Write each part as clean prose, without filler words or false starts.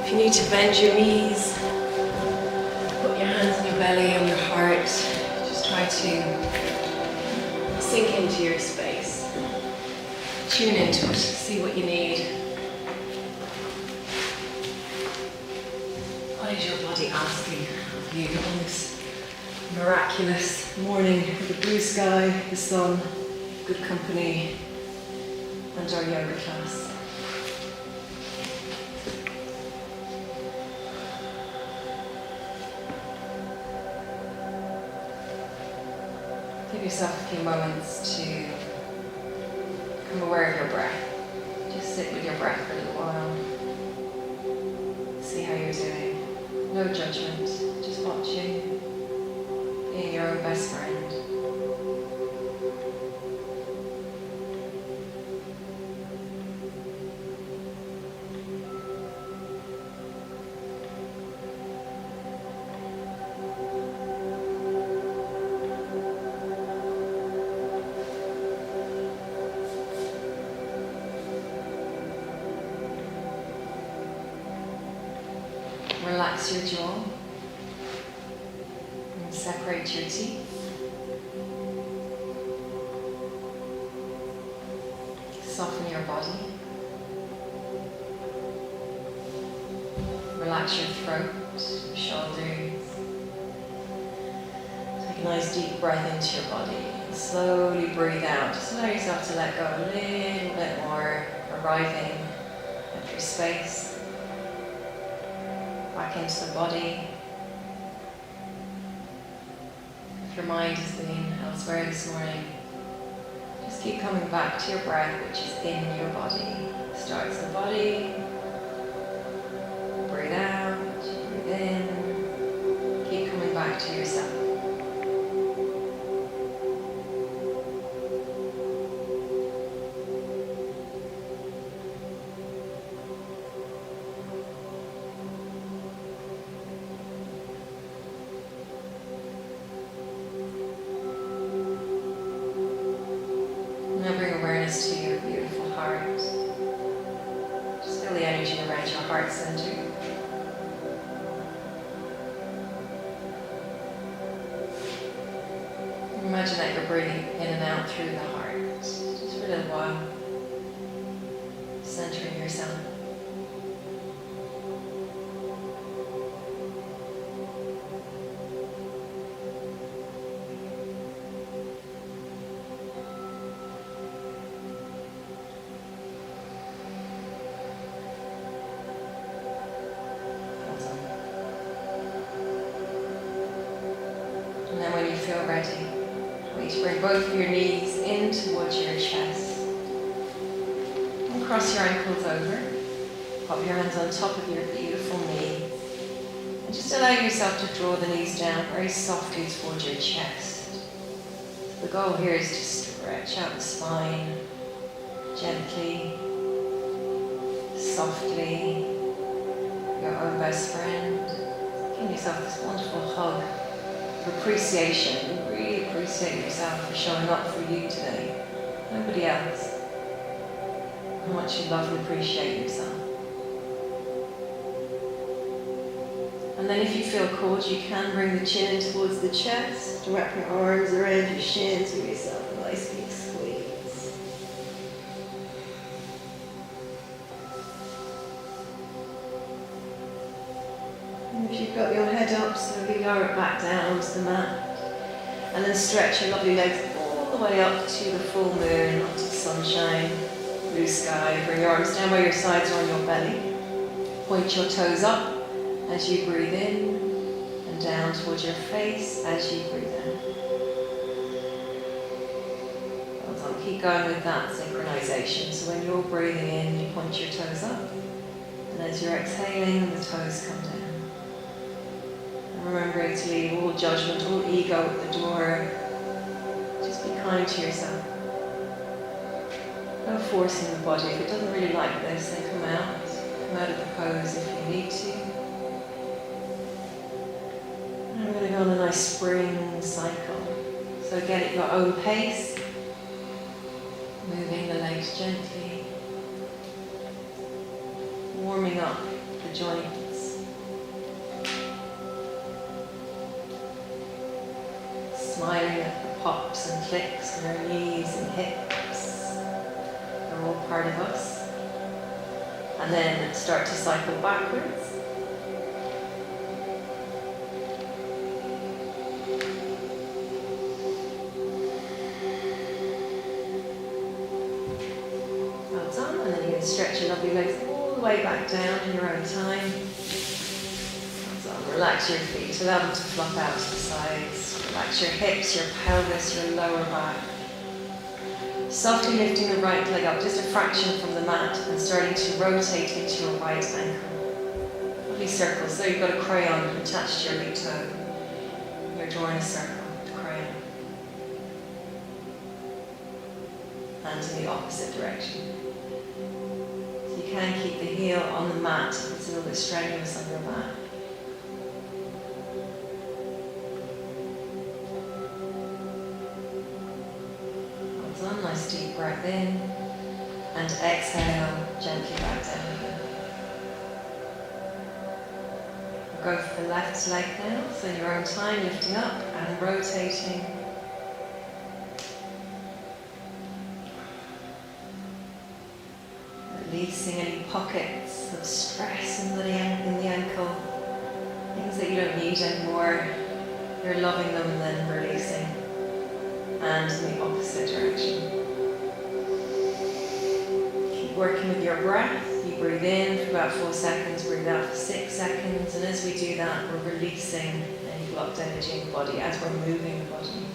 If you need to bend your knees, put your hands on your belly, on your heart. Just try to sink into your space. Tune into it, see what you need. What is your body asking of you on this miraculous morning with the blue sky, the sun, good company, and our yoga class? Give yourself a few moments to become aware of your breath. Just sit with your breath for a little while. See how you're doing. No judgment, just watching, being your own best friend. Relax your jaw and separate your teeth. Soften your body. Relax your throat, your shoulders. Take a nice deep breath into your body and slowly breathe out. Just allow yourself to let go a little bit more, arriving at your space. Back into the body. If your mind has been elsewhere this morning, just keep coming back to your breath, which is in your body. Starts the body. Breathe out, breathe in. Keep coming back to yourself. Now bring awareness to your beautiful heart. Just feel the energy around your heart center. Imagine that you're breathing in and out through the heart, just for a little while, centering yourself. And then when you feel ready, I want you to bring both of your knees in towards your chest. And cross your ankles over. Pop your hands on top of your beautiful knees. And just allow yourself to draw the knees down very softly towards your chest. The goal here is to stretch out the spine gently, softly, your own best friend. Give yourself this wonderful hug of appreciation. You really appreciate yourself for showing up for you today. Nobody else. How much you love and appreciate yourself. And then if you feel called, you can bring the chin in towards the chest, wrap your arms around your shins, give yourself a nice big squeeze. And if you've got your head up, slowly lower it back down onto the mat. And then stretch your lovely legs all the way up to the full moon, up to the sunshine, blue sky. Bring your arms down by your sides or on your belly. Point your toes up as you breathe in and down towards your face as you breathe in. Well done. Keep going with that synchronization. So when you're breathing in, you point your toes up. And as you're exhaling, the toes come down. And remembering to leave all judgment, all ego at the door. Just be kind to yourself. No forcing the body. If it doesn't really like this, then come out. Come out of the pose if you need to. And we're going to go on a nice spring cycle. So again, at your own pace, moving the legs gently. warming up the joints. Smiling at the pops and clicks in our knees and hips. They're all part of us. And then start to cycle backwards. Well done. And then you're going to stretch your lovely legs all the way back down in your own time. Well done. Relax your feet, allow them to flop out to the sides. Relax your hips, your pelvis, your lower back. Softly lifting the right leg up just a fraction from the mat and starting to rotate into your right ankle. Lovely circle. So you've got a crayon attached to your big toe. You're drawing a circle with the crayon. And in the opposite direction. So you can keep the heel on the mat if it's a little bit strenuous on your back. Nice deep breath in and exhale gently back down again. We'll go for the left leg now, so in your own time, lifting up and rotating. Releasing any pockets of stress in the ankle, things that you don't need anymore. You're loving them and then releasing. And in the opposite direction. Keep working with your breath. You breathe in for about 4 seconds, breathe out for 6 seconds, and as we do that, we're releasing any blocked energy in the body as we're moving the body.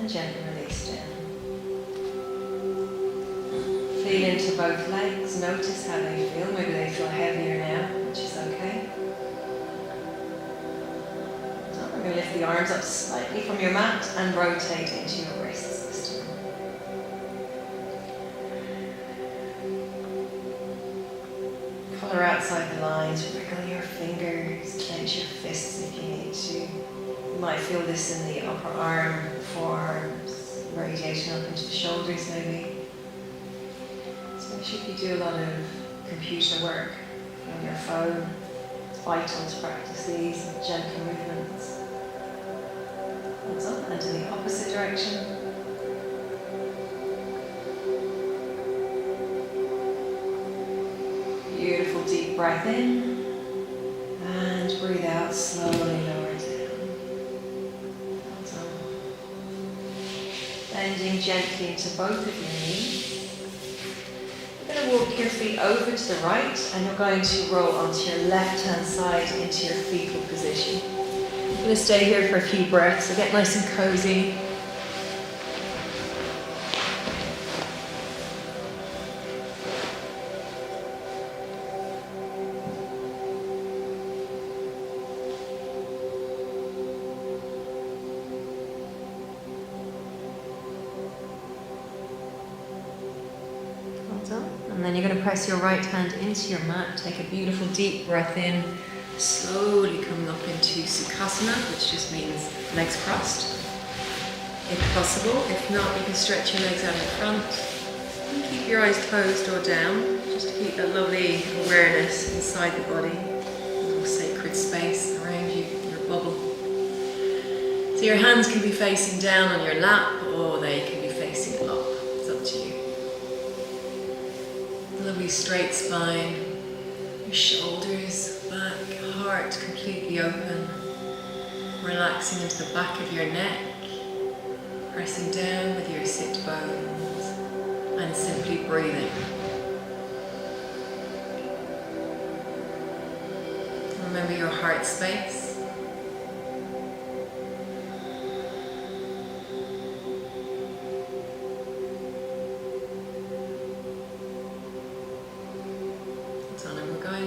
And gently release down. Feel into both legs, notice how they feel. Maybe they feel heavier now, which is okay. We're going to lift the arms up slightly from your mat and rotate into your wrists this time. Color outside the lines, wriggle your fingers, clench your fists if you need to. You might feel this in the upper arm, forearms, radiation up into the shoulders maybe. Especially if you do a lot of computer work on your phone, it's vital to practice these gentle movements. Up and in the opposite direction. Beautiful deep breath in and breathe out, slowly lower down. Bending gently into both of your knees. You're going to walk your feet over to the right and you're going to roll onto your left hand side into your fetal position. I'm going to stay here for a few breaths, so get nice and cozy. Well done. And then you're going to press your right hand into your mat, take a beautiful deep breath in. Slowly coming up into Sukhasana, which just means legs crossed, if possible. If not, you can stretch your legs out in front. And keep your eyes closed or down, just to keep that lovely awareness inside the body, a little sacred space around you, your bubble. So your hands can be facing down on your lap, or they can be facing up. It's up to you. A lovely straight spine, your shoulders back, heart completely open, relaxing into the back of your neck, pressing down with your sit bones and simply breathing. Remember your heart space.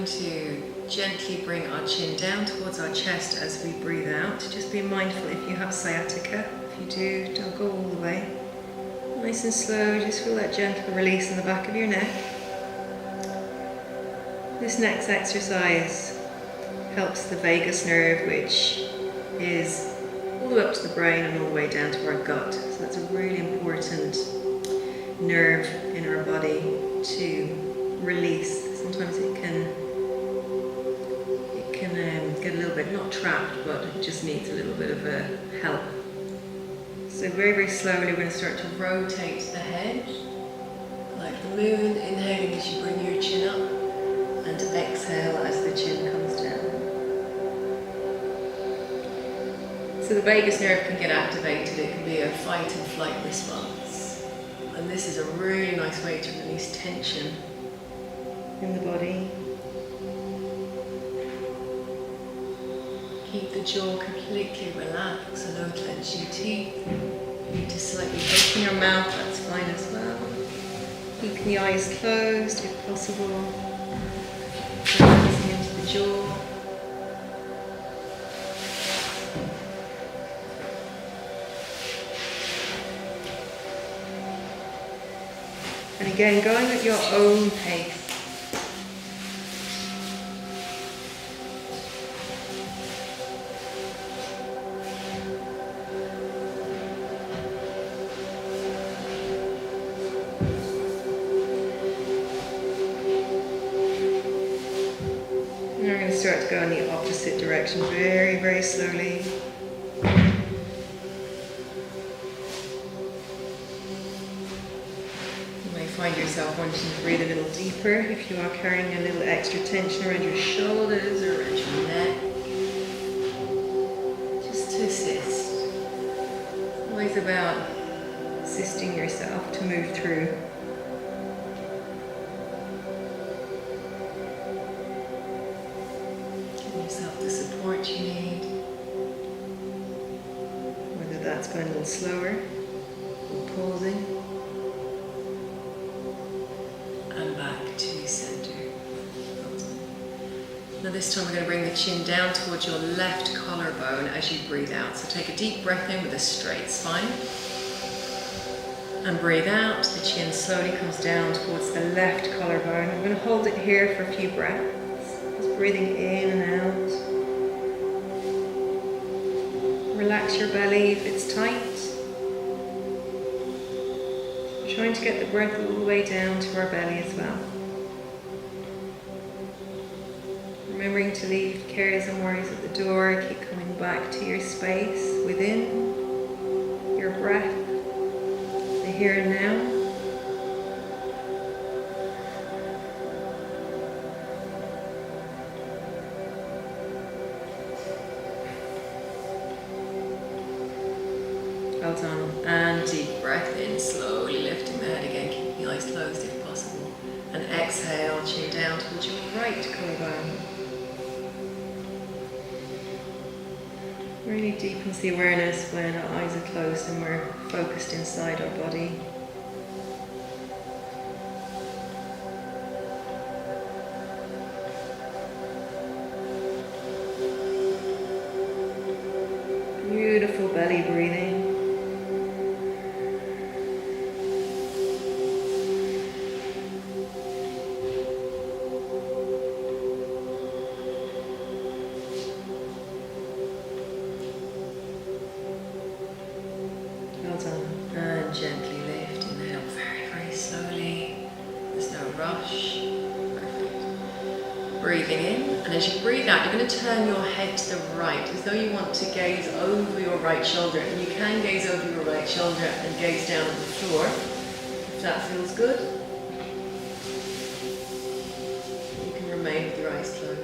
To gently bring our chin down towards our chest as we breathe out. Just be mindful if you have sciatica. If you do, don't go all the way. Nice and slow, just feel that gentle release in the back of your neck. This next exercise helps the vagus nerve, which is all the way up to the brain and all the way down to our gut. So that's a really important nerve in our body to release. Sometimes it can get a little bit, not trapped, but it just needs a little bit of a help. So very, very slowly we're going to start to rotate the head, like the moon, inhaling as you bring your chin up, and exhale as the chin comes down. So the vagus nerve can get activated, it can be a fight and flight response. And this is a really nice way to release tension in the body. Keep the jaw completely relaxed, so no clenching teeth. If you need to slightly open your mouth, that's fine as well. Keeping the eyes closed if possible. Relaxing into the jaw. And again, going at your own pace. Start to go in the opposite direction very, very slowly. You may find yourself wanting to breathe a little deeper if you are carrying a little extra tension around your shoulders or around your neck. Just to assist. It's always about assisting yourself to move through. The support you need, whether that's going a little slower or pausing, and back to center. Now this time we're going to bring the chin down towards your left collarbone as you breathe out. So take a deep breath in with a straight spine, and breathe out. The chin slowly comes down towards the left collarbone. I'm going to hold it here for a few breaths. Breathing in and out. Relax your belly if it's tight. We're trying to get the breath all the way down to our belly as well. Remembering to leave cares and worries at the door. Keep coming back to your space within, your breath, the here and now. Well done. And deep breath in, slowly lifting the head again, keeping the eyes closed if possible. And exhale, chin down towards your right collarbone. Really deepens the awareness when our eyes are closed and we're focused inside our body. Beautiful belly breathing. And gently lift, inhale very, very slowly. There's no rush. Perfect. Breathing in, and as you breathe out, you're going to turn your head to the right as though you want to gaze over your right shoulder. And you can gaze over your right shoulder and gaze down at the floor if that feels good. You can remain with your eyes closed.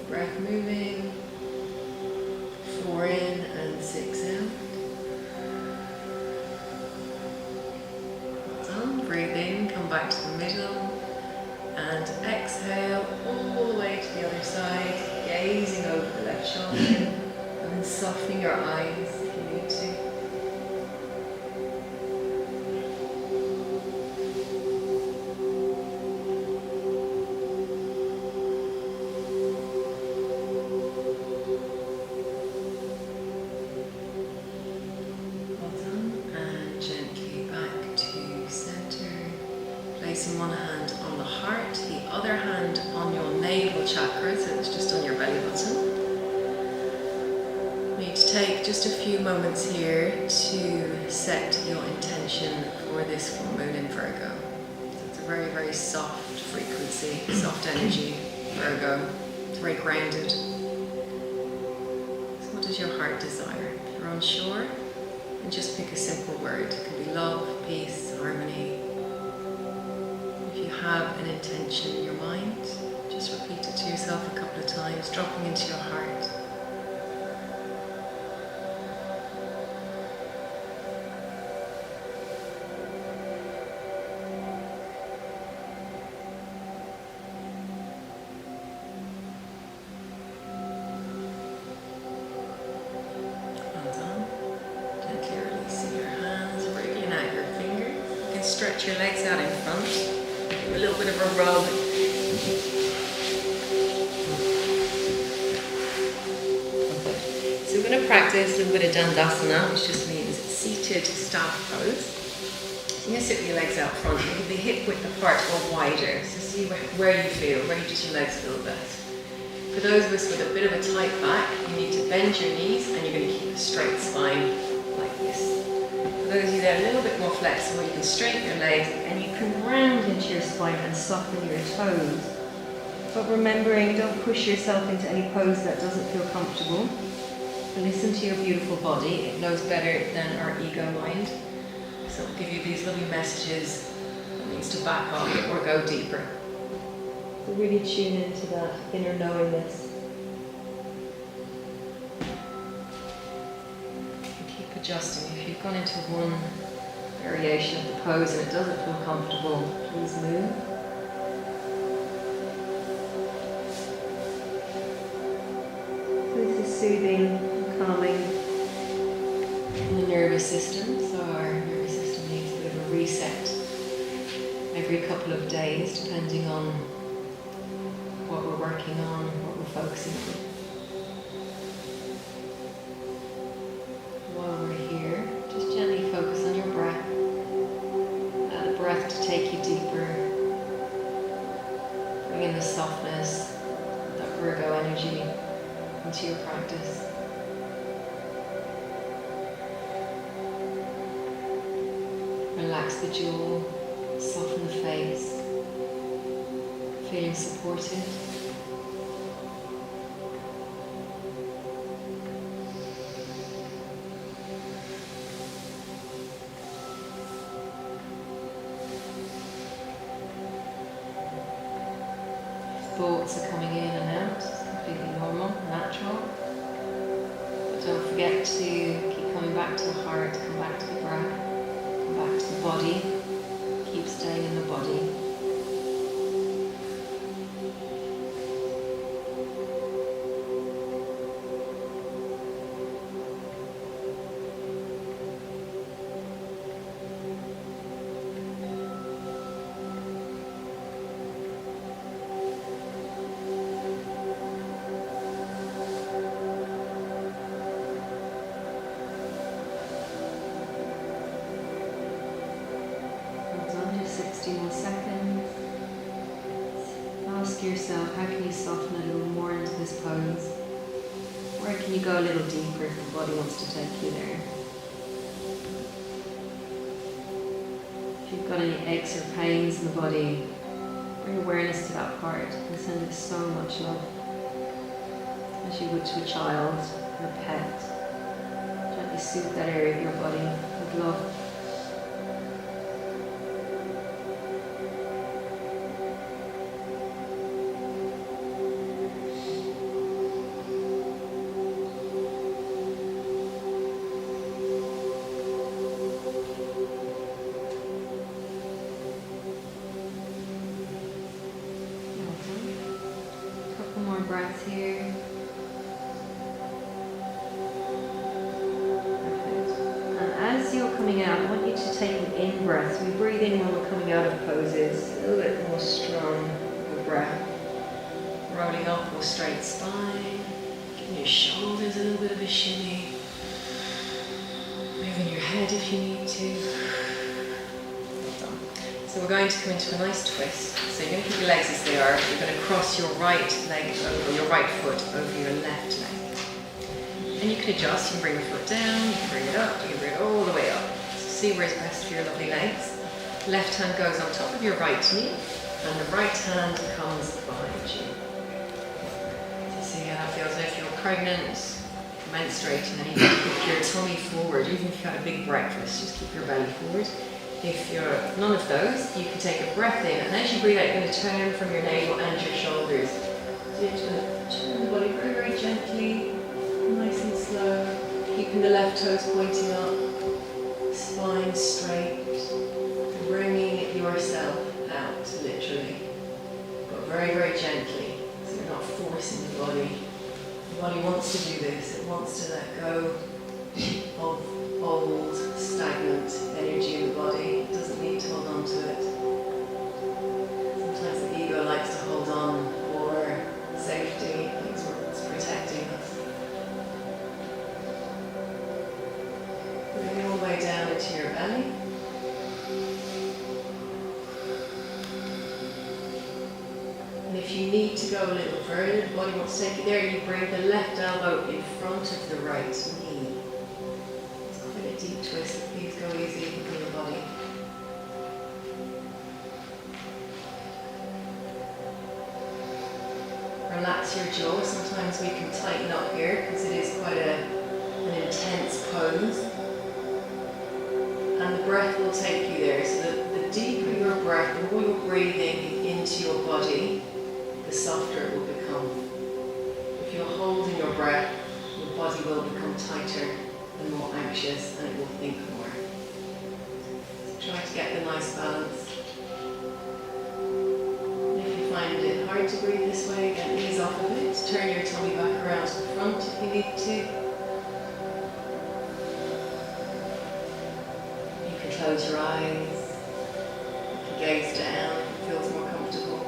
Breath moving. 4 in and 6 out. Well done. Breathe in, come back to the middle, and exhale all the way to the other side, gazing over the left shoulder, and then softening your eyes if you need to. Placing one hand on the heart, the other hand on your navel chakra, so it's just on your belly button. You need to take just a few moments here to set your intention. intention for this full moon in Virgo. So it's a very, very soft frequency, soft energy, Virgo. It's very grounded. So what does your heart desire? If you're unsure, then just pick a simple word. It can be love, peace, harmony. If you have an intention in your mind, just repeat it to yourself a couple of times, dropping into your heart. Stretch your legs out in front. Give a little bit of a rub. So we're going to practice a little bit of Dandasana, which just means seated staff pose. So you're going to sit with your legs out front. You can be hip width apart or wider. So see where you feel, where does your legs feel best. For those of us with a bit of a tight back, you need to bend your knees and you're going to keep a straight spine like this. For those of you that are a little bit more flexible, you can straighten your legs and you can round into your spine and soften your toes. But remembering, don't push yourself into any pose that doesn't feel comfortable. Listen to your beautiful body. It knows better than our ego mind. So it'll give you these lovely messages. It needs to back off or go deeper. So really tune into that inner knowingness. Adjusting. If you've gone into one variation of the pose and it doesn't feel comfortable, please move. So this is soothing, calming the nervous system. So our nervous system needs a bit of a reset every couple of days, depending on what we're working on, what we're focusing on. Focus on your breath. Allow the breath to take you deeper. Bring in the softness, that Virgo energy into your practice. Relax the jaw, soften the face, feeling supported. Thoughts are coming in and out, it's completely normal, natural. But don't forget to keep coming back to the heart, come back to the breath, come back to the body, keep staying in the body. More seconds. Ask yourself, how can you soften a little more into this pose? Where can you go a little deeper if the body wants to take you there? If you've got any aches or pains in the body, bring awareness to that part and send it so much love. As you would to a child or a pet. Gently soothe that area of your body with love. Breath here. Perfect. And as you're coming out, I want you to take an in breath. We breathe in when we're coming out of poses. A little bit more strong breath. Rolling up or straight spine. Giving your shoulders a little bit of a shimmy. Moving your head if you need to. Well done. So we're going to come into a nice twist. So you're going to keep your legs as they are. You're going to cross your right leg over, your right foot over your left leg. And you can adjust, you can bring the foot down, you can bring it up, you can bring it all the way up. So see where's best for your lovely legs. Left hand goes on top of your right knee, and the right hand comes behind you. So see how that feels. If you're pregnant, menstruating, then you can keep your tummy forward. Even if you've had a big breakfast, just keep your belly forward. If you're none of those, you can take a breath in, and as you breathe out, you're going to turn from your navel and your shoulders. So you're just going to turn the body very, very gently, nice and slow, keeping the left toes pointing up, spine straight, bringing yourself out, literally, but very, very gently, so you're not forcing the body. The body wants to do this, it wants to let go of old, stagnant energy in the body. It doesn't need to hold on to it. Sometimes the ego likes to hold on for safety, thinks it's protecting us. Bring it all the way down into your belly. And if you need to go a little further, the body wants to take you there, you bring the left elbow in front of the right knee. It's quite a deep twist, please go easy in your body. Relax your jaw. Sometimes we can tighten up here because it is quite an intense pose. And the breath will take you there. So the deeper your breath, the more you're breathing into your body, the softer it will become. If you're holding your breath, your body will become tighter and more anxious, and it will think more. So try to get the nice balance. Find it hard to breathe this way, then ease off a bit. Turn your tummy back around to the front if you need to. You can close your eyes. You can gaze down if it feels more comfortable.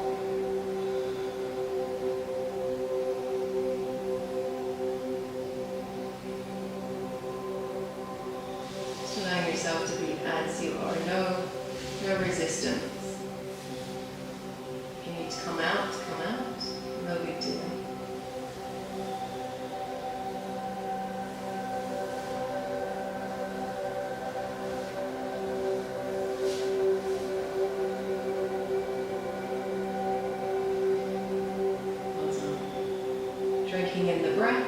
Just allowing yourself to be as you are. No resistance. Come out, no big deal. Awesome. Drinking in the breath.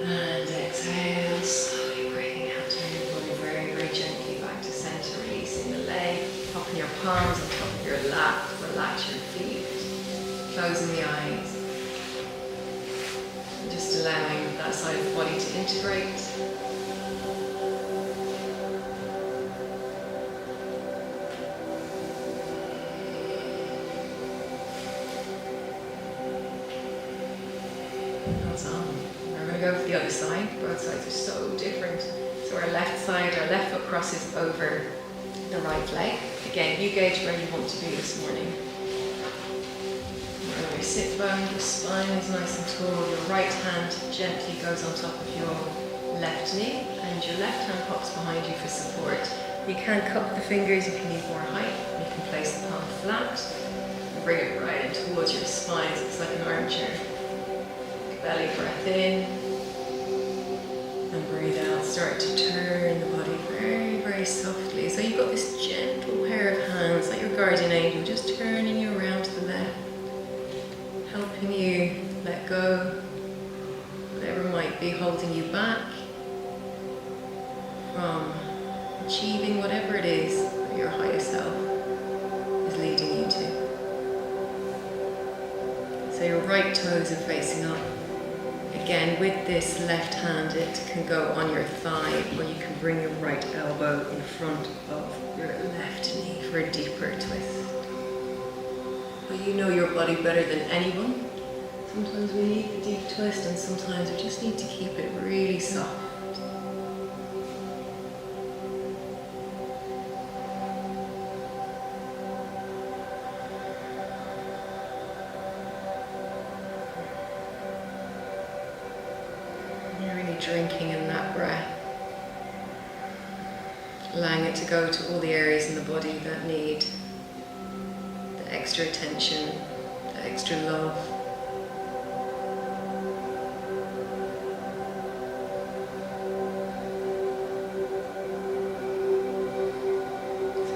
And exhale, slowly breathing out, turning your body very, very gently back to center, releasing the leg, popping your palms on top of your lap, relax your feet, closing the eyes, and just allowing that side of the body to integrate. That's on. We're going to go for the other side. Both sides are so different. So our left side, our left foot crosses over the right leg. Again, you gauge where you want to be this morning. Your sit bone, your spine is nice and tall. Your right hand gently goes on top of your left knee, and your left hand pops behind you for support. You can cup the fingers if you need more height. You can place the palm flat and bring it right in towards your spine, so it's like an armchair. Belly breath in and breathe out. Start to turn the body very, very softly. So you've got this gentle pair of hands, like your guardian angel, just turning you around to the left, helping you let go whatever might be holding you back from achieving whatever it is that your higher self is leading you to. So your right toes are facing up. Again, with this left hand, it can go on your thigh, or you can bring your right elbow in front of your left knee for a deeper twist. But you know your body better than anyone. Sometimes we need the deep twist, and sometimes we just need to keep it really soft. Drinking in that breath, allowing it to go to all the areas in the body that need the extra attention, the extra love.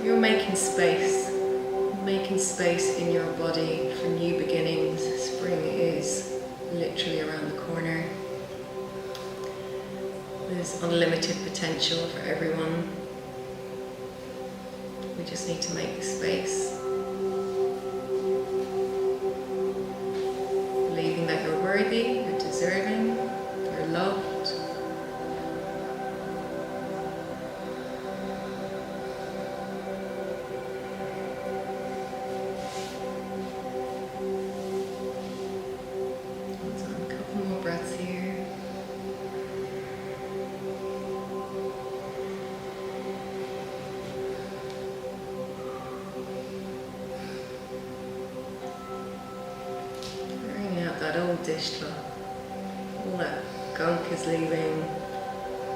You're making space in your body for new beginnings. Spring is literally around the corner. There's unlimited potential for everyone. We just need to make the space. Believing that you're worthy, you're deserving, you're loved. A couple more breaths here. That old dish cloth, all that gunk is leaving,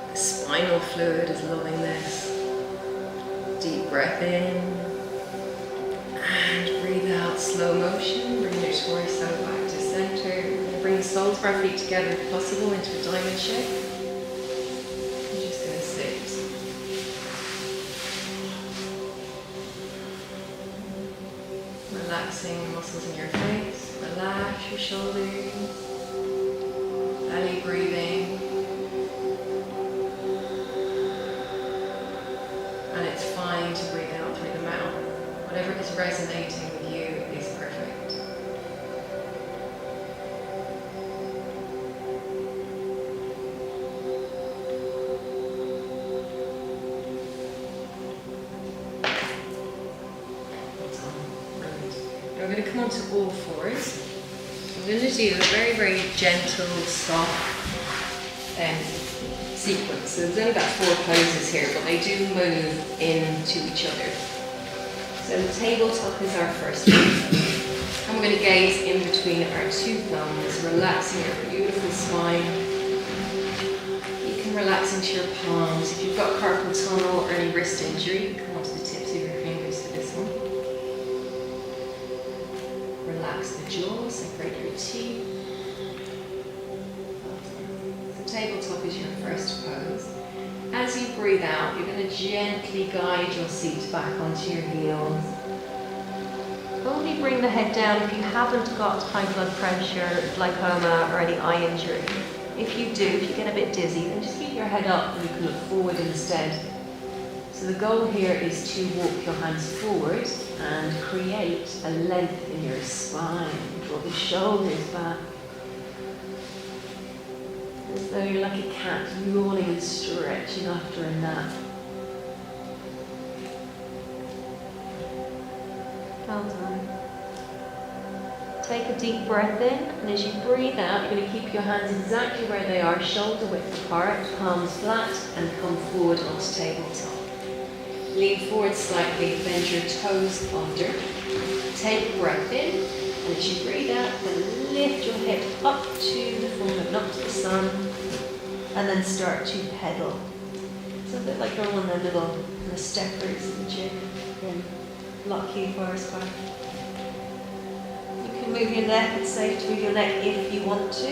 the spinal fluid is loving this. Deep breath in and breathe out, slow motion. Bring your torso back to center. Bring the soles of our feet together if possible into a diamond shape. I'm just going to sit. Relaxing the muscles in your face. Relax your shoulders, belly breathing, and it's fine to breathe out through the mouth. Whatever is resonating with you is perfect. We're going to come onto all fours. I'm going to do a very, very gentle, soft sequence. So there's only about 4 poses here, but they do move into each other. So the tabletop is our first one. And we're going to gaze in between our 2 thumbs, relaxing your beautiful spine. You can relax into your palms. If you've got carpal tunnel or any wrist injury, you can come onto the tips of your fingers for this one. Relax the jaw, separate your teeth. The tabletop is your first pose. As you breathe out, you're going to gently guide your seat back onto your heels. Only bring the head down if you haven't got high blood pressure, glaucoma, or any eye injury. If you do, if you get a bit dizzy, then just keep your head up and you can look forward instead. So the goal here is to walk your hands forward and create a length in your spine. Draw the shoulders back. As though you're like a cat yawning and stretching after a nap. Well done. Take a deep breath in, and as you breathe out, you're going to keep your hands exactly where they are, shoulder width apart, palms flat, and come forward onto tabletop. Lean forward slightly, bend your toes under. Take a breath in, and as you breathe out, then lift your head up to the full up to the sun, and then start to pedal. It's a bit like you're on the little steppers in the gym in Lockheed Forest Park. You can move your neck, it's safe to move your neck if you want to.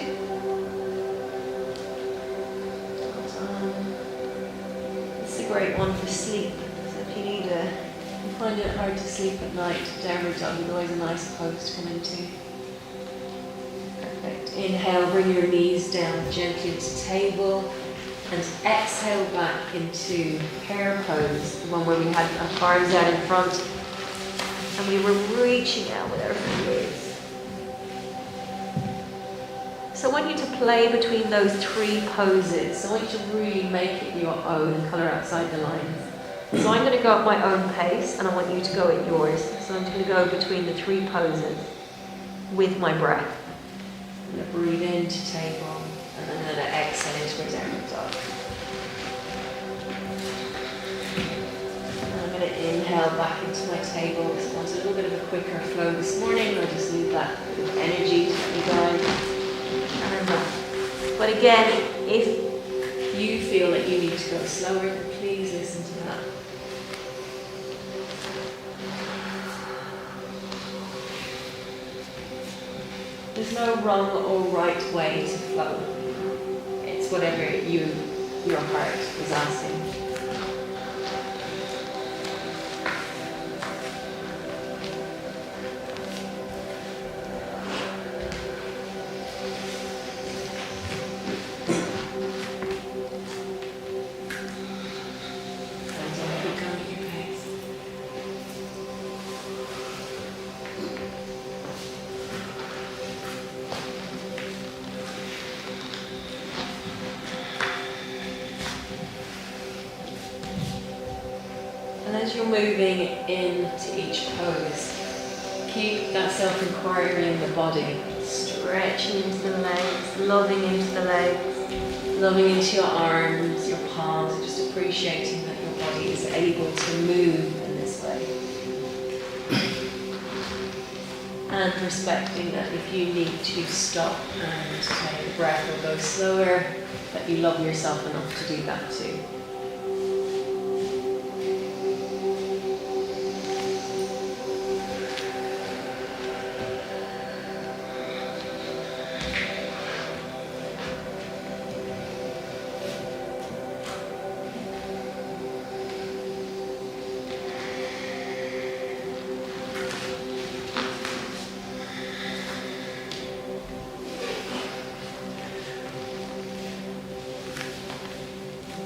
It's a great one for sleep. You find it hard to sleep at night, downward dog is always a nice pose to come into. Perfect. Inhale, bring your knees down gently into table, and exhale back into hare pose, the one where we had our arms out in front, and we were reaching out with our fingers. So I want you to play between those 3 poses. So I want you to really make it your own and colour outside the lines. So I'm going to go at my own pace, and I want you to go at yours. So I'm going to go between the 3 poses with my breath. I'm going to breathe into table, and then I'm going to exhale into a downward dog. And I'm going to inhale back into my table. So I want a little bit of a quicker flow this morning. I just need that bit of energy to let me go. And then but again, if you feel that you need to go slower, then please listen to that. There's no wrong or right way to flow. It's whatever your heart is asking. And as you're moving into each pose, keep that self-inquiry in the body, stretching into the legs, loving into the legs, loving into your arms, your palms, just appreciating that your body is able to move in this way. And respecting that if you need to stop and take a breath or go slower, that you love yourself enough to do that too.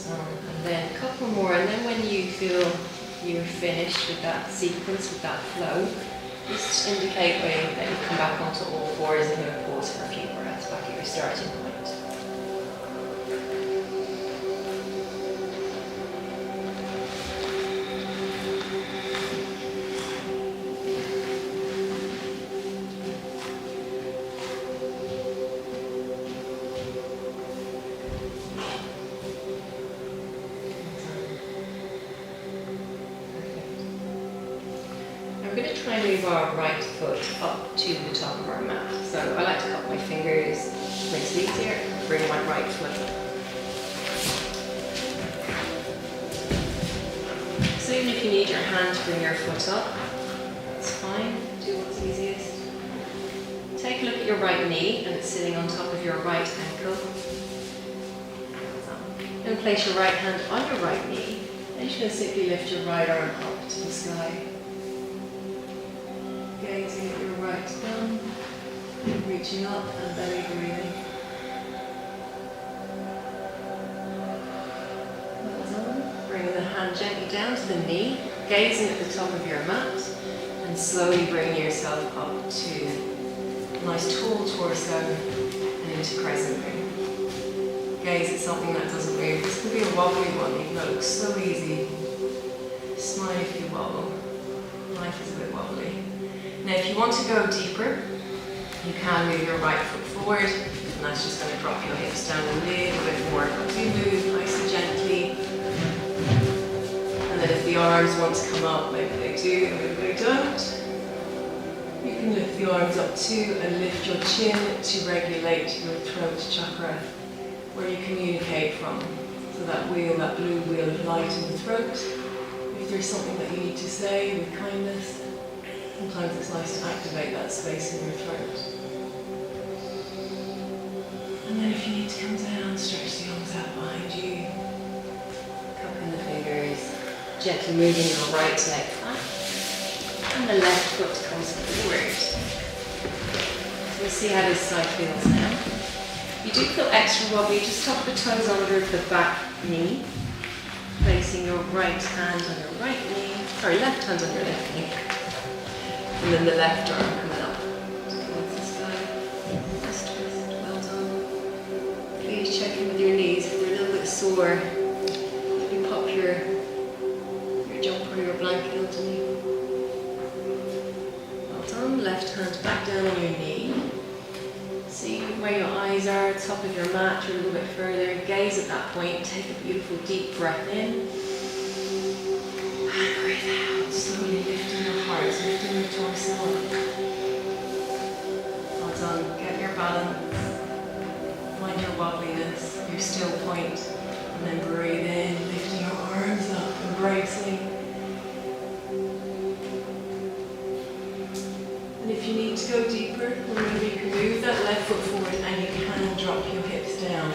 And then a couple more, and then when you feel you're finished with that sequence, with that flow, just indicate that you come back onto all fours and then pause for a few breaths back at your starting point. We're going to try and move our right foot up to the top of our mat. So I like to cup my fingers, my sleeves here, and bring my right foot up. So even if you need your hand to bring your foot up, that's fine. Do what's easiest. Take a look at your right knee, and it's sitting on top of your right ankle. Then place your right hand on your right knee, and you're going to simply lift your right arm up to the sky. Gazing at your right thumb, reaching up and belly breathing. Well done. Bringing the hand gently down to the knee, gazing at the top of your mat, and slowly bringing yourself up to a nice tall torso and into crescent moon. Gaze at something that doesn't move. This could be a wobbly one, even though it looks so easy. Smile if you wobble. Life is a bit wobbly. Now if you want to go deeper, you can move your right foot forward, and that's just going to drop your hips down a little bit more. Do move nice and gently. And then if the arms want to come up, maybe they do, maybe they don't. You can lift the arms up too and lift your chin to regulate your throat chakra, where you communicate from. So that wheel, that blue wheel of light in the throat. If there's something that you need to say with kindness, sometimes it's nice to activate that space in your throat. And then if you need to come down, stretch the arms out behind you. Cupping the fingers, gently moving your right leg back. And the left foot comes forward. So we'll see how this side feels now. If you do feel extra wobbly, just tuck the toes under the back knee. Placing your right hand on your right knee, sorry, left hand on your left knee. And then the left arm coming up towards the sky. Nice twist, well done. Please check in with your knees if they're a little bit sore. Maybe pop your jumper or your blanket underneath. Well done. Left hand back down on your knee. See where your eyes are, top of your mat, or a little bit further. Gaze at that point. Take a beautiful deep breath in. And breathe out, slowly lifting your heart, lifting your torso up. Well done. Get your balance. Mind your wobbliness, your still point. And then breathe in, lifting your arms up, embracing. And if you need to go deeper, remember you can move that left foot forward and you can drop your hips down.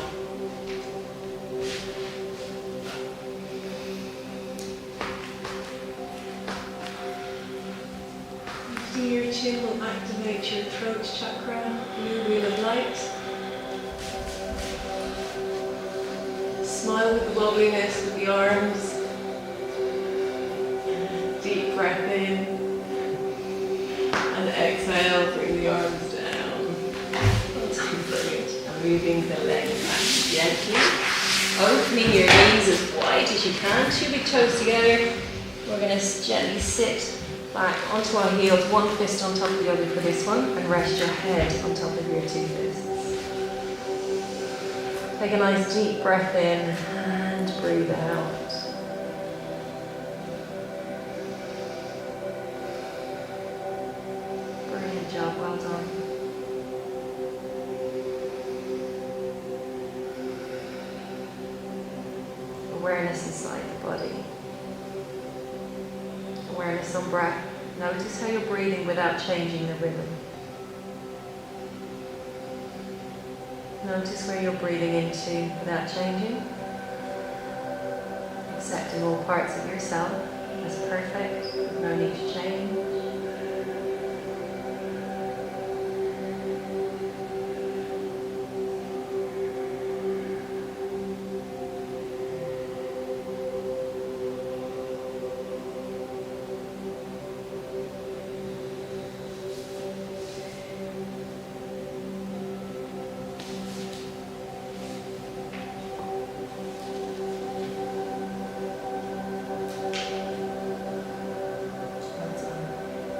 Lifting your chin will activate your throat chakra, blue wheel of light. Smile with the wobbliness with the arms. Deep breath in. And exhale, bring the arms down. Well done, brilliant. And moving the legs back gently. Opening your knees as wide as you can. Two big toes together. We're going to gently sit back onto our heels, one fist on top of the other for this one, and rest your head on top of your two fists. Take a nice deep breath in and breathe out. Brilliant job, well done. Awareness inside the body. Awareness on breath. Notice how you're breathing without changing the rhythm. Notice where you're breathing into without changing. Accepting all parts of yourself as perfect, with no need to change.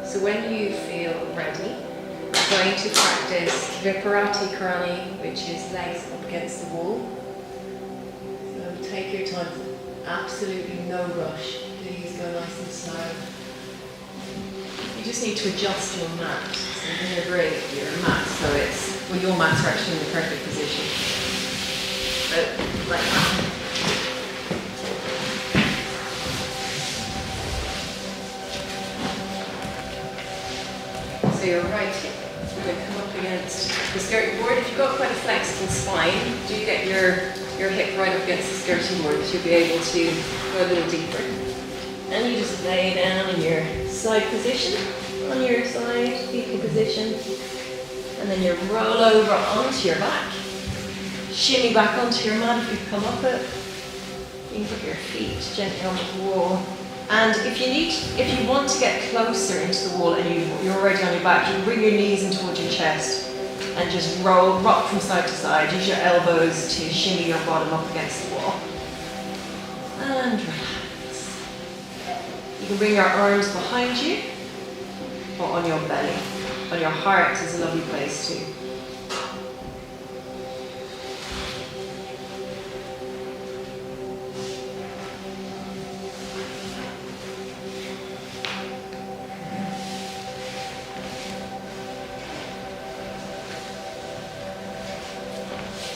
So when you feel ready, we're going to practice Viparati Karani, which is legs up against the wall. So take your time, absolutely no rush. Please go nice and slow. You just need to adjust your mat. So you're going to bring your mat so it's, well, your mats are actually in the perfect position. So, like that. So your right hip, we're going to come up against the skirting board. If you've got quite a flexible spine, do get your hip right up against the skirting board, because you'll be able to go a little deeper. And you just lay down in your side position, on your side, fetal position. And then you roll over onto your back. Shimmy back onto your mat if you come up it. You can put your feet gently on the wall. And if you want to get closer into the wall and you're already on your back, you can bring your knees in towards your chest and just rock from side to side. Use your elbows to shimmy your bottom up against the wall. And relax. You can bring your arms behind you or on your belly. On your heart is a lovely place too.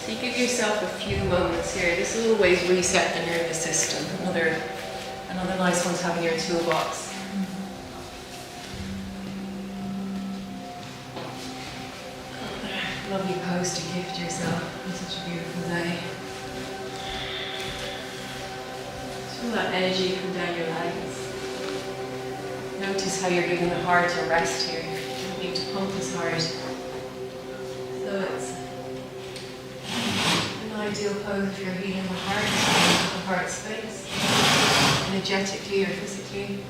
So you give yourself a few moments here. This will always reset the nervous system. Another nice one to have in your toolbox. Lovely pose to gift yourself on such a beautiful day. Feel that energy come down your legs. Notice how you're giving the heart a rest here. You don't need to pump as hard. So it's an ideal pose if you're healing the heart space, energetically or physically.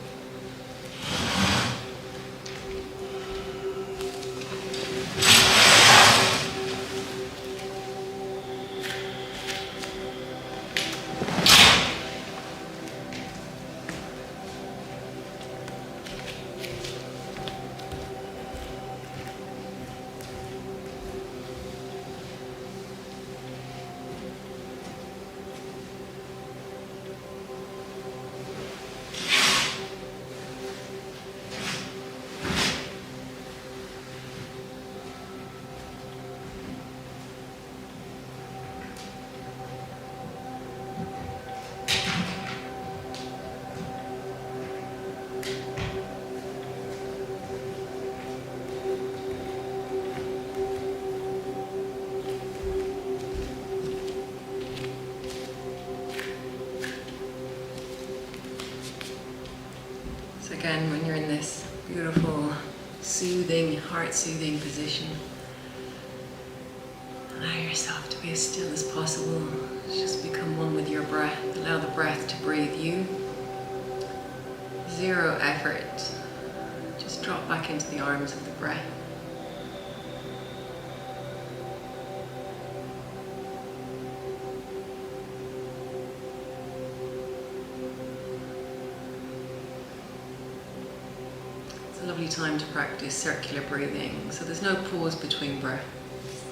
Again, when you're in this beautiful, soothing, heart-soothing position, allow yourself to be as still as possible. Just become one with your breath. Allow the breath to breathe you. Zero effort. Just drop back into the arms of the breath. lovely time to practice circular breathing. So there's no pause between breaths.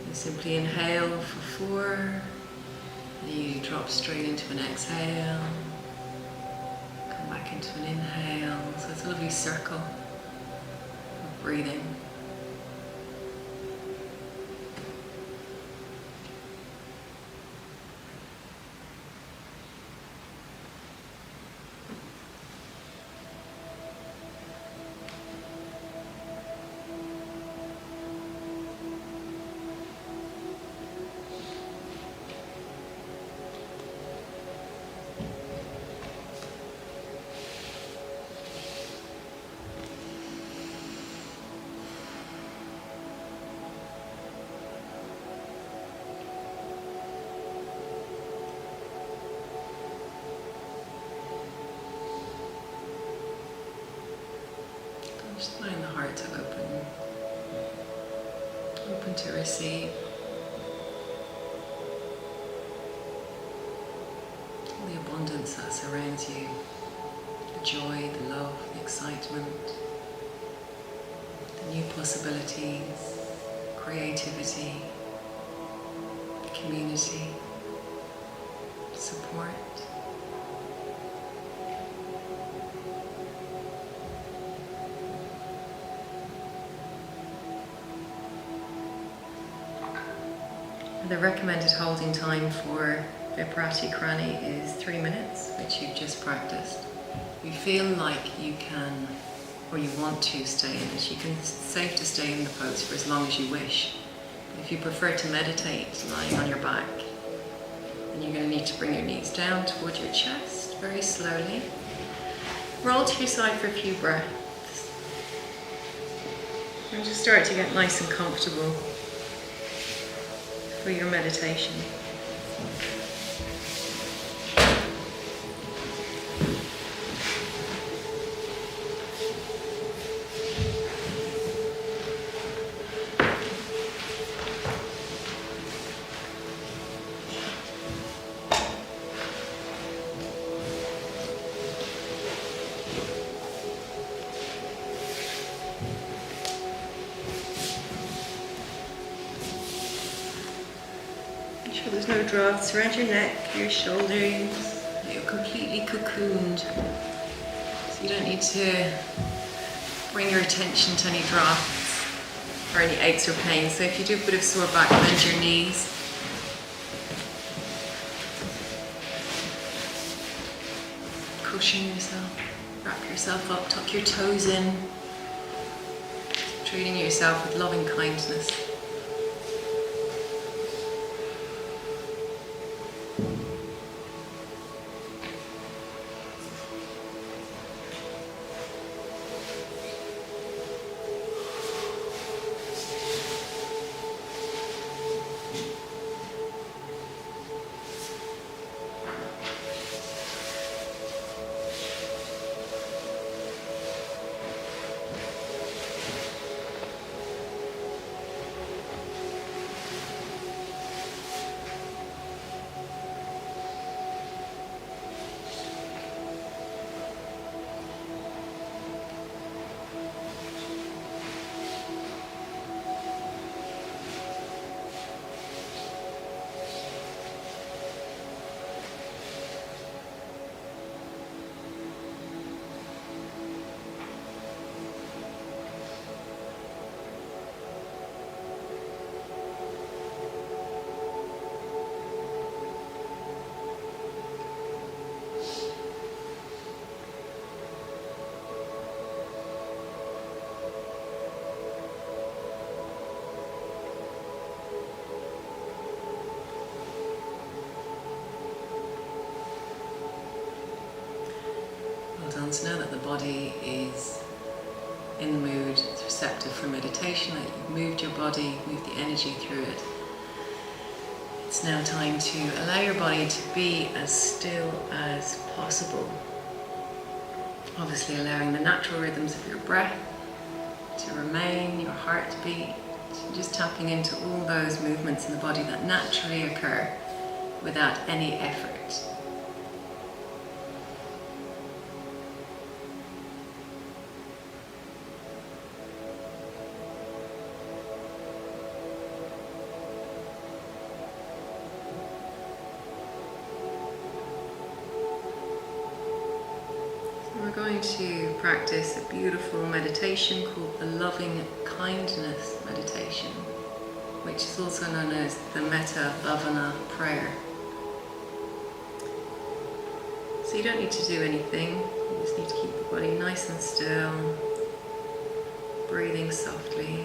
You simply inhale for 4, and you drop straight into an exhale. Come back into an inhale. So it's a lovely circle of breathing. Just allowing the heart to open to receive all the abundance that surrounds you, the joy, the love, the excitement, the new possibilities, creativity, community, support. The recommended holding time for Viparati Karani is 3 minutes, which you've just practiced. If you feel like you can, or you want to stay in it, it's safe to stay in the pose for as long as you wish. If you prefer to meditate lying on your back, then you're going to need to bring your knees down towards your chest very slowly. Roll to your side for a few breaths. And just start to get nice and comfortable for your meditation. Make sure there's no drafts around your neck, your shoulders. You're completely cocooned. So you don't need to bring your attention to any drafts or any aches or pains. So if you do a bit of sore back, bend your knees. Cushion yourself, wrap yourself up, tuck your toes in. Treating yourself with loving kindness. So now that the body is in the mood, it's receptive for meditation, that you've moved your body, moved the energy through it, it's now time to allow your body to be as still as possible. Obviously allowing the natural rhythms of your breath to remain, your heartbeat, just tapping into all those movements in the body that naturally occur without any effort. going to practice a beautiful meditation called the Loving Kindness Meditation, which is also known as the Metta Bhavana prayer. So you don't need to do anything, you just need to keep the body nice and still, breathing softly,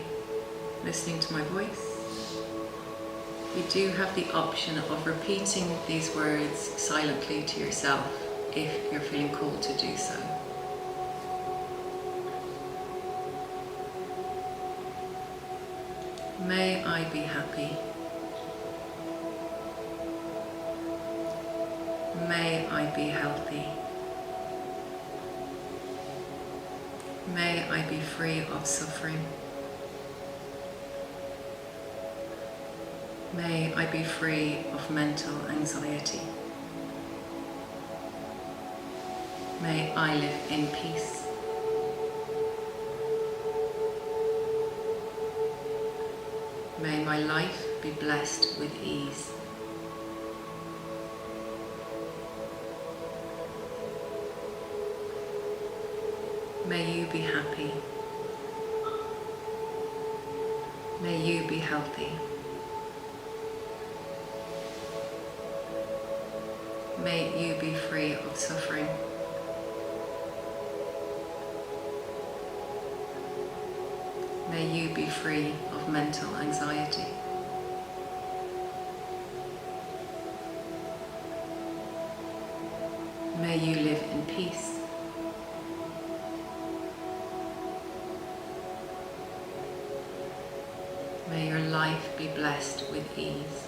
listening to my voice. You do have the option of repeating these words silently to yourself if you're feeling called to do so. May I be happy. May I be healthy. May I be free of suffering. May I be free of mental anxiety. May I live in peace. May my life be blessed with ease. May you be happy. May you be healthy. May you be free of suffering. May you be free of mental anxiety. May you live in peace. May your life be blessed with ease.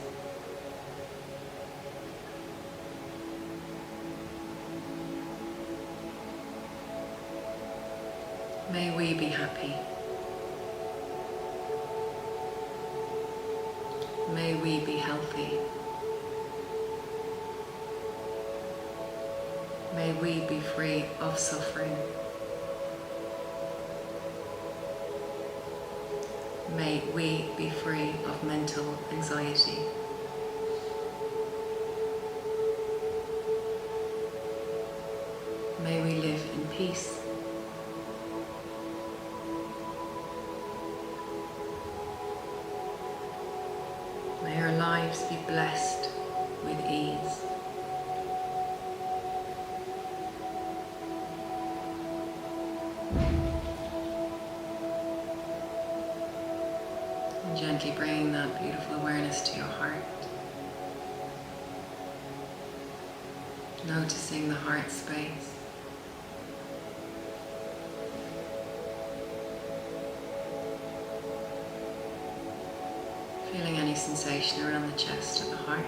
May we be happy. May we be healthy. May we be free of suffering. May we be free of mental anxiety. May we live in peace. May our lives be blessed with ease. And gently bring that beautiful awareness to your heart. Noticing the heart space. Feeling any sensation around the chest of the heart.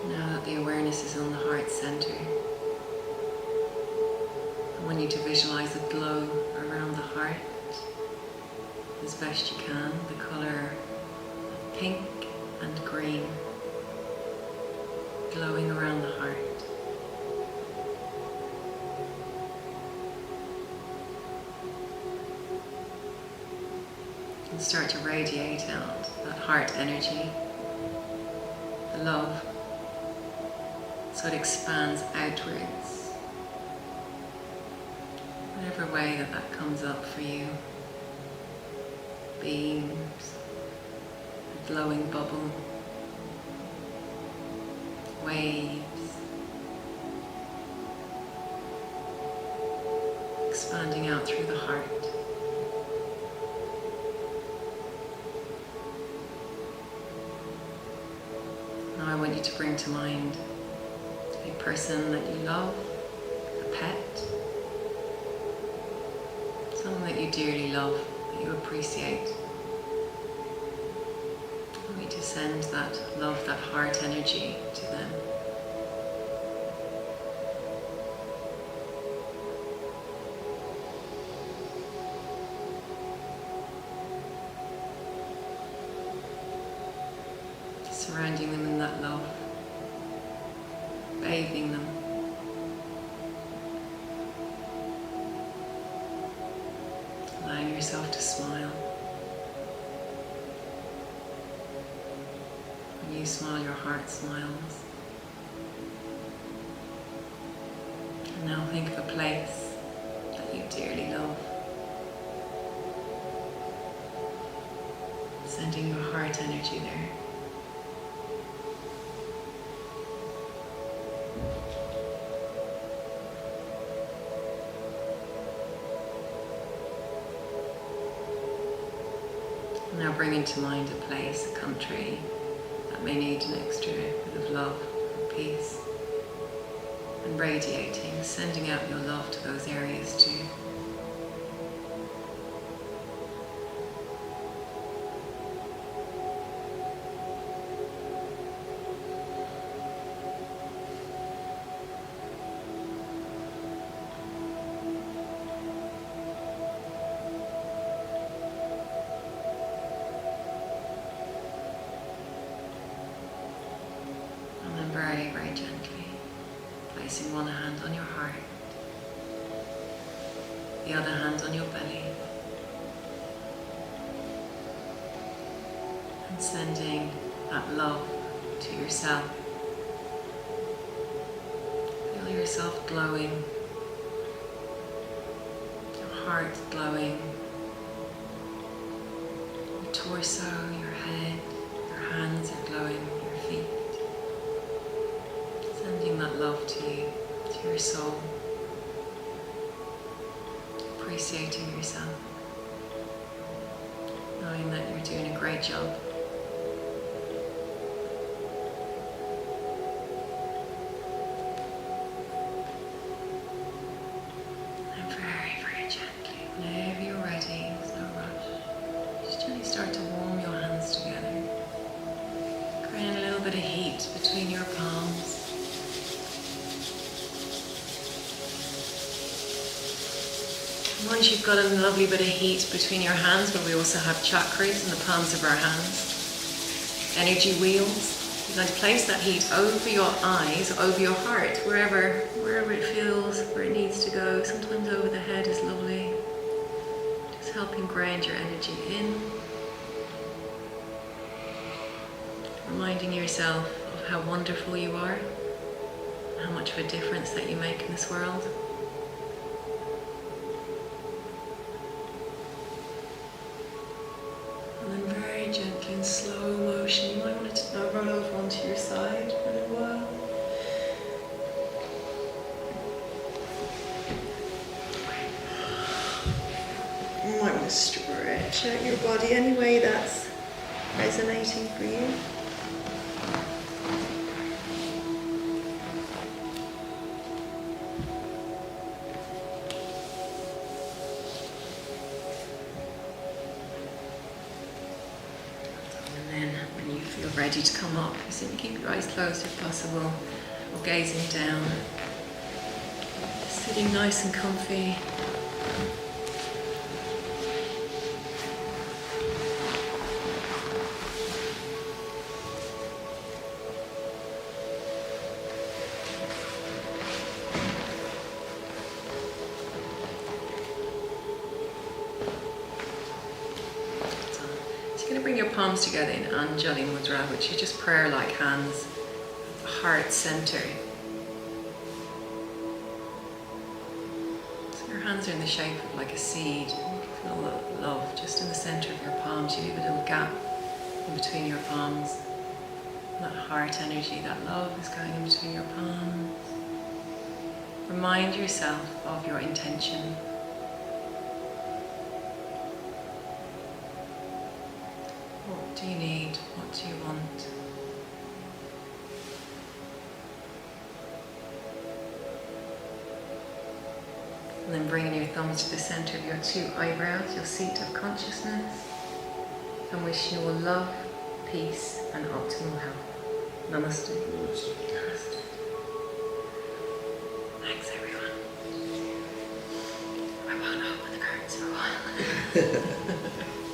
Now that the awareness is on the heart center, I want you to visualize a glow around the heart as best you can, the color of pink and green. Glowing around the heart. And start to radiate out that heart energy, the love, so it expands outwards. Whatever way that comes up for you. Beams, a glowing bubble, waves, expanding out through the heart. Now I want you to bring to mind a person that you love, a pet, someone that you dearly love, that you appreciate. I want you to send that love, that heart energy to them. Surrounding them in that love, bathing them. yourself to smile. When you smile, your heart smiles. And now think of a place that you dearly love. Sending your heart energy there. Now bring into mind a place, a country that may need an extra bit of love and peace. And radiating, sending out your love to those areas too. Very, very gently, placing one hand on your heart, the other hand on your belly, and sending that love to yourself. Feel yourself glowing, your heart glowing, your torso, your head, your hands are glowing, your feet. Sending that love to you, to your soul. Appreciating yourself. Knowing that you're doing a great job. And very, very gently, whenever you're ready, there's no rush. Just gently start to warm your hands together. Creating a little bit of heat between your palms. Once you've got a lovely bit of heat between your hands, but we also have chakras in the palms of our hands, energy wheels, you're going to place that heat over your eyes, over your heart, wherever it feels, where it needs to go. Sometimes over the head is lovely. Just helping ground your energy in. Reminding yourself of how wonderful you are, how much of a difference that you make in this world. Gently in slow motion, you might want to roll over onto your side for a little while. You might want to stretch out your body any way that's resonating for you. Ready to come up, so you keep your eyes closed if possible, or gazing down, sitting nice and comfy. Bring your palms together in Anjali Mudra, which is just prayer-like hands, heart center. So your hands are in the shape of like a seed. Feel that love just in the center of your palms. You leave a little gap in between your palms. That heart energy, that love is going in between your palms. Remind yourself of your intention. What do you need? What do you want? And then bringing your thumbs to the center of your two eyebrows, your seat of consciousness, and wish you all love, peace, and optimal health. Namaste. Namaste. Thanks, everyone. I won't open the curtains for a while.